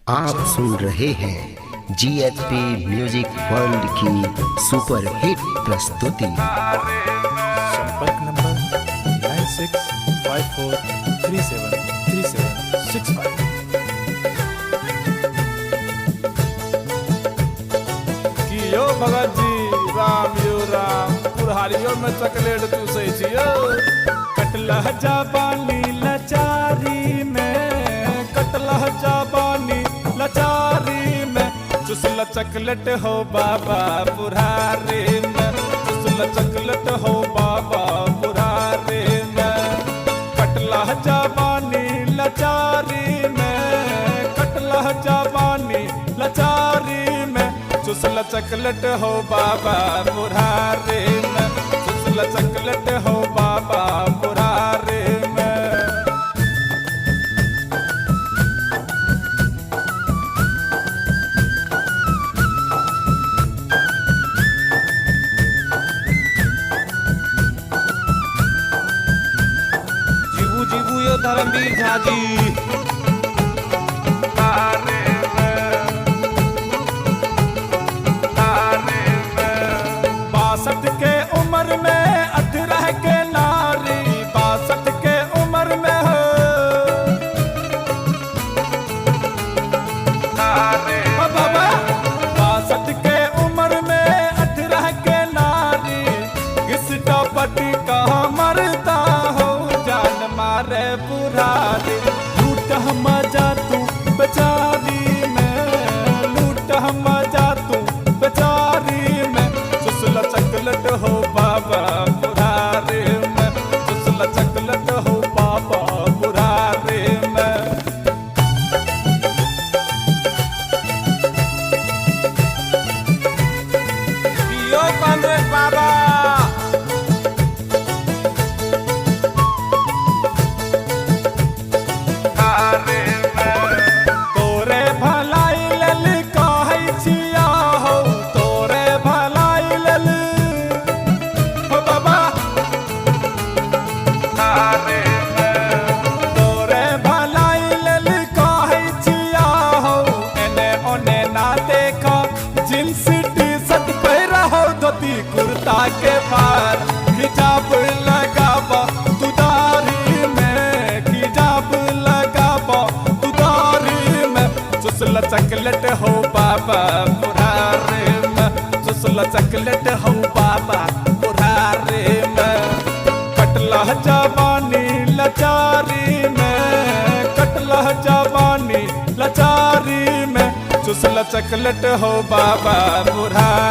आप सुन रहे हैं जीएचपी म्यूजिक वर्ल्ड की सुपर हिट प्रस्तुति। संपर्क नंबर 9654373765। कियो भगत जी राम यो राम कुल्हाड़ियों में चॉकलेट चूसै छियो। कटलह जाबानी लाचारी में, कटलह जाबानी लाचारी में, चुसल चॉकलेट हो बाबा बुढ़ारी में, चुसल चॉकलेट हो बाबा बुढ़ारी में। कटलह जाबानी लाचारी में, कटलह जाबानी लाचारी में, चुसल चॉकलेट हो बाबा बुढ़ारी में, चुसल चॉकलेट हो बाबा बुढ़ारी में। जीवू जीवू यो धर्मवीर झाजी बासठ के उम्र में अठारह के नारी, बासठ के उम्र में हो बाबा, बासठ के उम्र में अठारह के नारी, घिसटा पटी का मरता हो जान मारे बुढ़ारी। लूट मजा तू बेचारी में, लूट मजा तू बेचारी में, चुसल चॉकलेट हो बाबा बुढ़ारी में, चुसल चॉकलेट हो बाबा बुढ़ारी में। यो कांग्रेस बाबा तोरे भलाई लेल कहै छिया हो, तोरे भलाई लेल हो बाबा, तोरे भलाई लेल कहै छिया हो। एने ओने ना देखा, जींस टी शर्ट पहिरा हो, धोती कुर्ता के पार, हिजाब लगाबा तू दाढ़ी में, हिजाब लगाबा तू दाढ़ी में, चुसल चॉकलेट हो बाबा बुढ़ारी में, चुसल चॉकलेट हो बाबा बुढ़ारी में। कटलह जवानी लाचारी में, कटलह जवानी लाचारी में, चुसल चॉकलेट हो बाबा बुढ़ारी